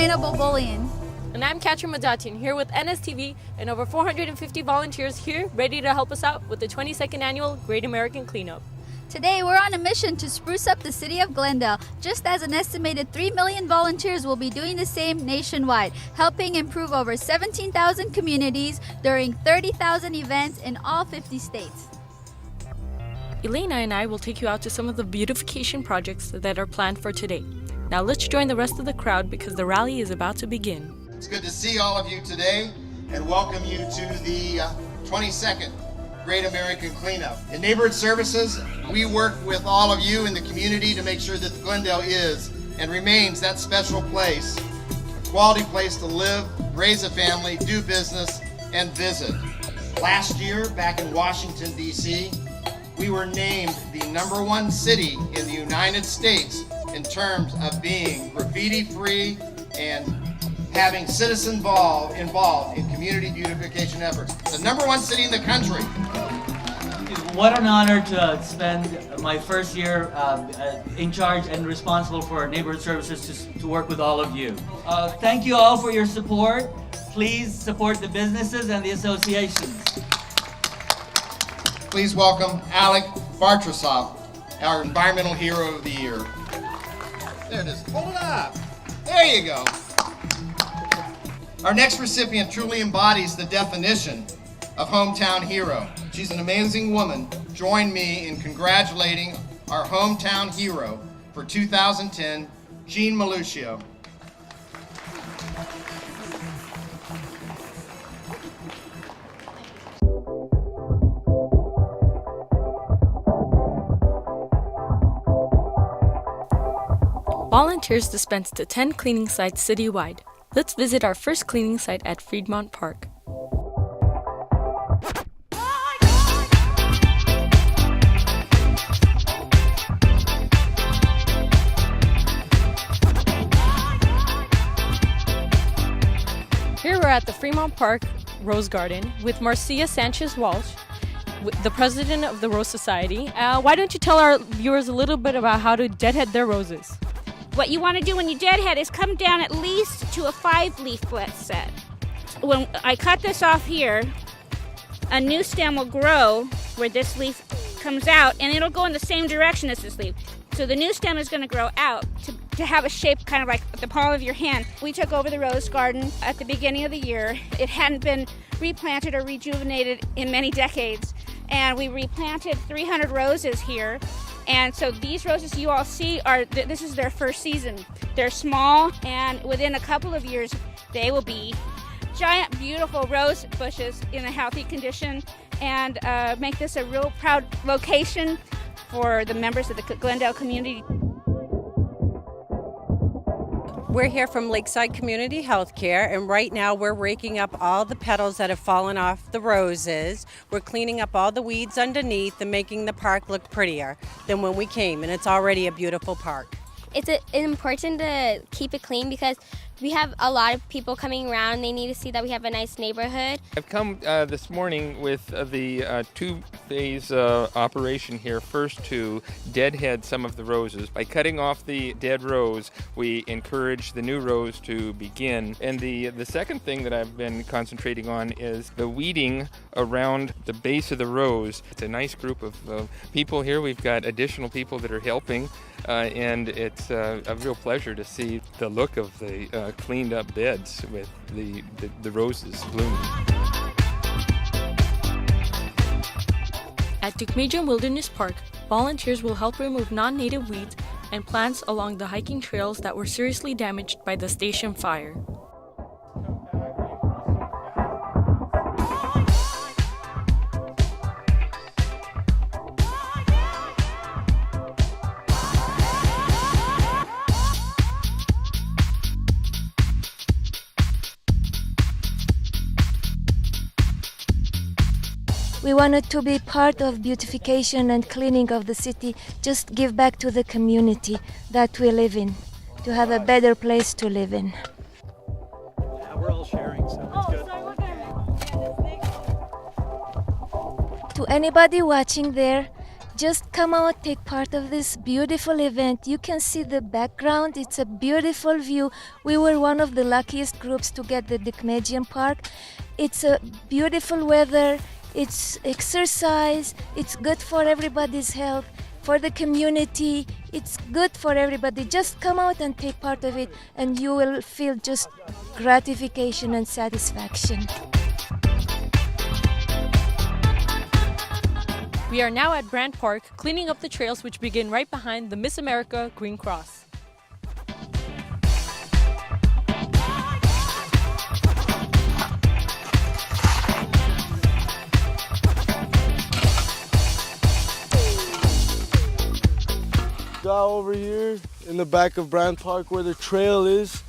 sustainable bullying. And I'm Katrin Madatian here with NSTV and over 450 volunteers here ready to help us out with the 22nd Annual Great American Cleanup. Today we're on a mission to spruce up the city of Glendale, just as an estimated 3 million volunteers will be doing the same nationwide, helping improve over 17,000 communities during 30,000 events in all 50 states. Elena and I will take you out to some of the beautification projects that are planned for today. Now let's join the rest of the crowd because the rally is about to begin. It's good to see all of you today and welcome you to the 22nd Great American Cleanup. In Neighborhood Services, we work with all of you in the community to make sure that Glendale is and remains that special place, a quality place to live, raise a family, do business, and visit. Last year, back in Washington, D.C., we were named the #1 city in the United States in terms of being graffiti-free and having citizens involved in community beautification efforts. The #1 city in the country. What an honor to spend my first year in charge and responsible for neighborhood services to work with all of you. Thank you all for your support. Please support the businesses and the associations. Please welcome Alec Bartrasov, our Environmental Hero of the Year. There it is. Hold it up. There you go. Our next recipient truly embodies the definition of hometown hero. She's an amazing woman. Join me in congratulating our hometown hero for 2010, Jean Maluccio. Volunteers dispensed to 10 cleaning sites citywide. Let's visit our first cleaning site at Fremont Park. Here we're at the Fremont Park Rose Garden with Marcia Sanchez-Walsh, the president of the Rose Society. Why don't you tell our viewers a little bit about how to deadhead their roses? What you want to do when you deadhead is come down at least to a 5-leaflet set. When I cut this off here, a new stem will grow where this leaf comes out, and it'll go in the same direction as this leaf. So the new stem is going to grow out to have a shape kind of like the palm of your hand. We took over the rose garden at the beginning of the year. It hadn't been replanted or rejuvenated in many decades, and we replanted 300 roses here. And so these roses you all see this is their first season. They're small, and within a couple of years, they will be giant, beautiful rose bushes in a healthy condition and make this a real proud location for the members of the Glendale community. We're here from Lakeside Community Healthcare, and right now we're raking up all the petals that have fallen off the roses. We're cleaning up all the weeds underneath and making the park look prettier than when we came, and it's already a beautiful park. It's important to keep it clean because we have a lot of people coming around and they need to see that we have a nice neighborhood. I've come this morning with the two-phase operation here. First, to deadhead some of the roses. By cutting off the dead rose, we encourage the new rose to begin. And the second thing that I've been concentrating on is the weeding around the base of the rose. It's a nice group of people here. We've got additional people that are helping, and it's a real pleasure to see the look of the cleaned up beds with the roses blooming. At Deukmejian Wilderness Park, volunteers will help remove non-native weeds and plants along the hiking trails that were seriously damaged by the station fire. We wanted to be part of beautification and cleaning of the city, just give back to the community that we live in, to have a better place to live in. Yeah, we're all sharing, so it's good. To anybody watching there, Just come out, take part of this beautiful event. You can see the background. It's a beautiful view. We were one of the luckiest groups to get the Dicmegian Park. It's a beautiful weather. It's exercise. It's good for everybody's health, for the community. It's good for everybody. Just come out and take part of it, and you will feel just gratification and satisfaction. We are now at Brant Park, cleaning up the trails which begin right behind the Miss America Green Cross. Got over here in the back of Brant Park where the trail is.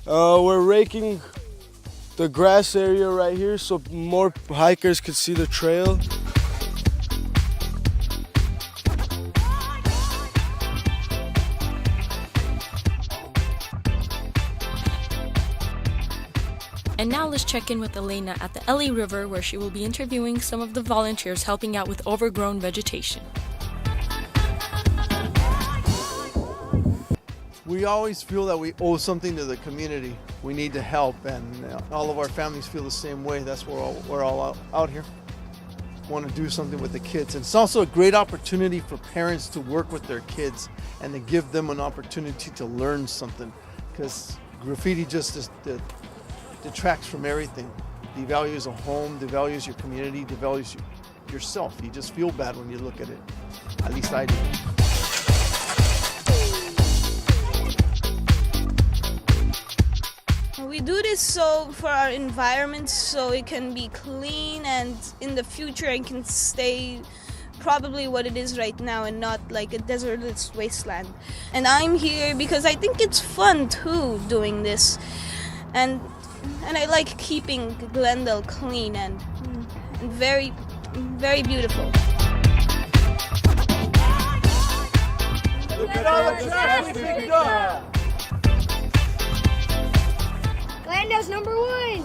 We're raking the grass area right here so more hikers could see the trail. And now let's check in with Elena at the LA River, where she will be interviewing some of the volunteers helping out with overgrown vegetation. We always feel that we owe something to the community. We need to help, and all of our families feel the same way. That's why we're all out here. Want to do something with the kids. And it's also a great opportunity for parents to work with their kids and to give them an opportunity to learn something, because graffiti just detracts from everything. Devalues a home, devalues your community, devalues yourself. You just feel bad when you look at it. At least I do. We do this for our environment, so it can be clean, and in the future it can stay probably what it is right now and not like a desertless wasteland. And I'm here because I think it's fun too, doing this. And I like keeping Glendale clean and very, very beautiful. Look at all the trash we picked up! Glendale's #1.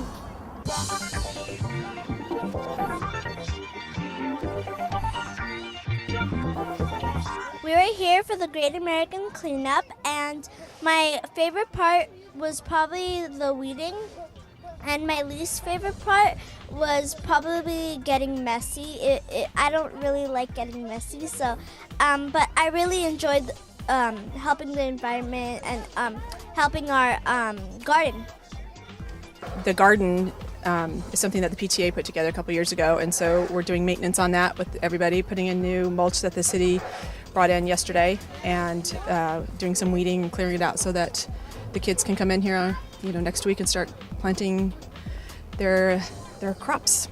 We were here for the Great American Cleanup, and my favorite part was probably the weeding, and my least favorite part was probably getting messy. I don't really like getting messy, so but I really enjoyed helping the environment and helping our garden. The garden is something that the PTA put together a couple years ago, and so we're doing maintenance on that with everybody, putting in new mulch that the city brought in yesterday, and doing some weeding and clearing it out so that the kids can come in here, next week and start planting their crops.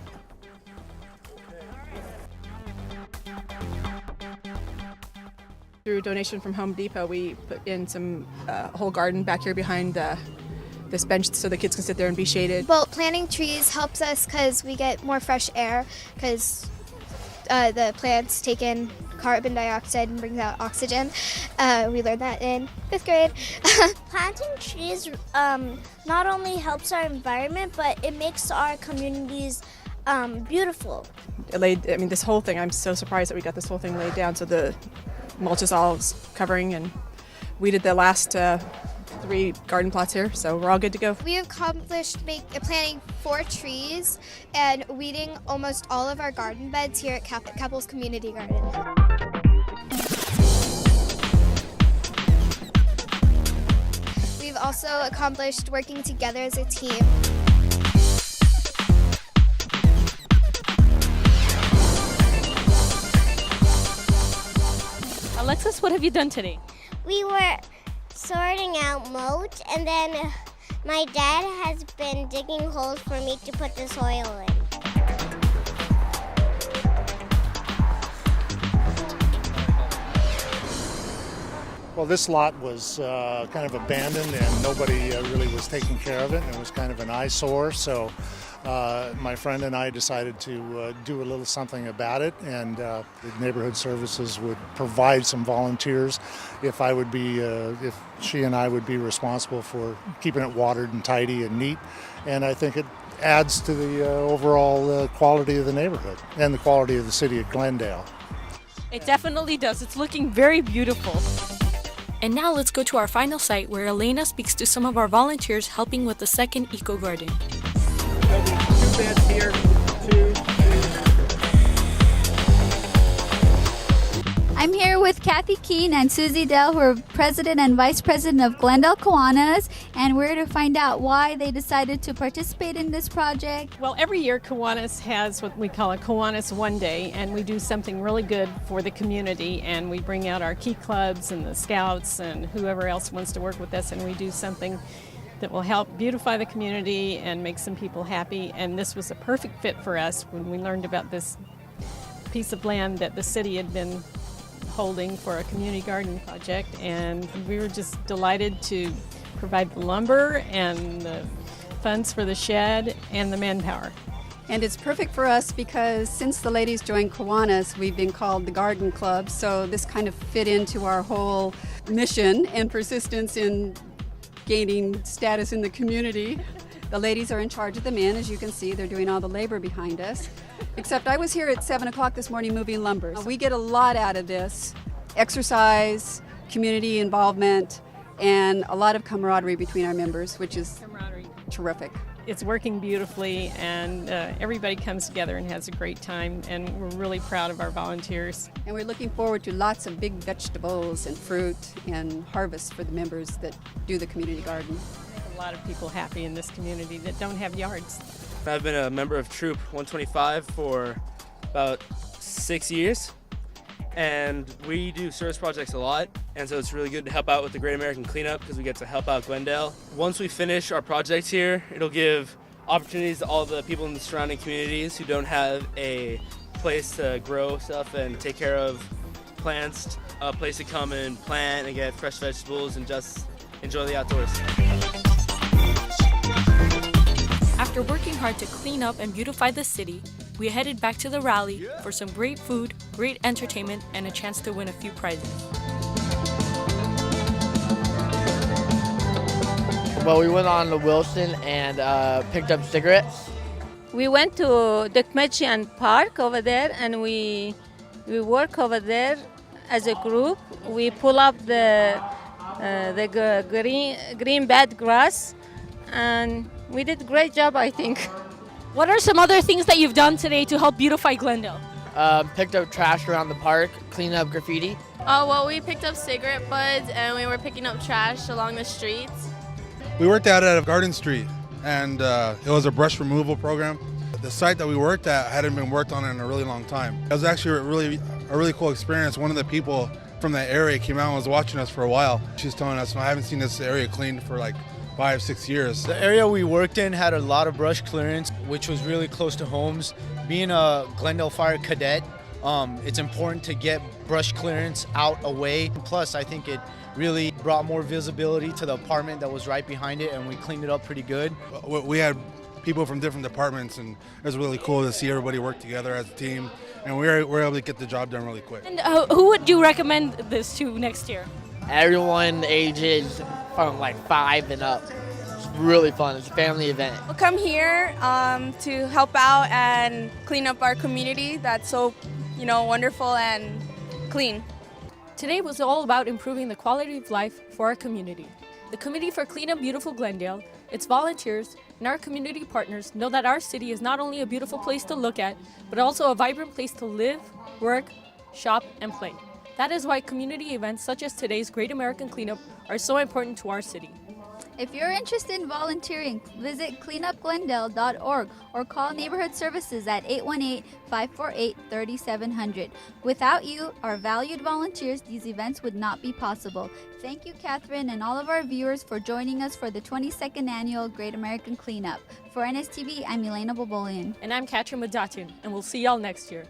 Through donation from Home Depot, we put in some whole garden back here behind this bench so the kids can sit there and be shaded. Well, planting trees helps us because we get more fresh air, because the plants take in carbon dioxide and brings out oxygen. We learned that in 5th grade. Planting trees not only helps our environment, but it makes our communities beautiful. This whole thing, I'm so surprised that we got this whole thing laid down, so the mulch is all covering, and we did the last 3 garden plots here, so we're all good to go. We accomplished planting 4 trees and weeding almost all of our garden beds here at Keppel's Community Garden. We've also accomplished working together as a team. Alexis, what have you done today? We were sorting out mulch, and then my dad has been digging holes for me to put the soil in. Well, this lot was kind of abandoned, and nobody really was taking care of it. It was kind of an eyesore, so my friend and I decided to do a little something about it, and the neighborhood services would provide some volunteers if she and I would be responsible for keeping it watered and tidy and neat. And I think it adds to the overall quality of the neighborhood and the quality of the city of Glendale. It definitely does. It's looking very beautiful. And now let's go to our final site where Elena speaks to some of our volunteers helping with the second eco garden. There'll be 2 beds here, 2, 3. I'm here with Kathy Keene and Susie Dell, who are President and Vice President of Glendale Kiwanis, and we're to find out why they decided to participate in this project. Well, every year Kiwanis has what we call a Kiwanis One Day, and we do something really good for the community, and we bring out our key clubs and the scouts and whoever else wants to work with us, and we do something that will help beautify the community and make some people happy. And this was a perfect fit for us when we learned about this piece of land that the city had been holding for a community garden project, and we were just delighted to provide the lumber and the funds for the shed and the manpower. And it's perfect for us because since the ladies joined Kiwanis, we've been called the Garden Club, so this kind of fit into our whole mission and persistence in gaining status in the community. The ladies are in charge of the men. As you can see, they're doing all the labor behind us. Except I was here at 7 o'clock this morning moving lumber. We get a lot out of this. Exercise, community involvement, and a lot of camaraderie between our members, which is terrific. It's working beautifully, and everybody comes together and has a great time, and we're really proud of our volunteers. And we're looking forward to lots of big vegetables and fruit and harvest for the members that do the community garden. A lot of people happy in this community that don't have yards. I've been a member of Troop 125 for about 6 years, and we do service projects a lot, and so it's really good to help out with the Great American Cleanup because we get to help out Glendale. Once we finish our projects here, it'll give opportunities to all the people in the surrounding communities who don't have a place to grow stuff and take care of plants, a place to come and plant and get fresh vegetables and just enjoy the outdoors. After working hard to clean up and beautify the city, we headed back to the rally for some great food, great entertainment, and a chance to win a few prizes. Well, we went on to Wilson and picked up cigarettes. We went to the Kmechian Park over there, and we work over there as a group. We pull up the green bed grass, and we did a great job, I think. What are some other things that you've done today to help beautify Glendale? Picked up trash around the park, cleaned up graffiti. Oh, well, we picked up cigarette butts and we were picking up trash along the streets. We worked out at Garden Street, and it was a brush removal program. The site that we worked at hadn't been worked on in a really long time. It was actually a really cool experience. One of the people from that area came out and was watching us for a while. She was telling us, I haven't seen this area cleaned for like 5-6 years. The area we worked in had a lot of brush clearance, which was really close to homes. Being a Glendale Fire cadet, it's important to get brush clearance out away. Plus, I think it really brought more visibility to the apartment that was right behind it, and we cleaned it up pretty good. We had people from different departments, and it was really cool to see everybody work together as a team, and we were able to get the job done really quick. And who would you recommend this to next year? Everyone ages from like 5 and up. It's really fun. It's a family event. We'll come here to help out and clean up our community that's so, wonderful and clean. Today was all about improving the quality of life for our community. The Committee for Clean Up Beautiful Glendale, its volunteers, and our community partners know that our city is not only a beautiful place to look at, but also a vibrant place to live, work, shop, and play. That is why community events such as today's Great American Cleanup are so important to our city. If you're interested in volunteering, visit cleanupglendale.org or call Neighborhood Services at 818-548-3700. Without you, our valued volunteers, these events would not be possible. Thank you, Catherine, and all of our viewers for joining us for the 22nd Annual Great American Cleanup. For NSTV, I'm Elena Bobolian. And I'm Katrin Madatun, and we'll see y'all next year.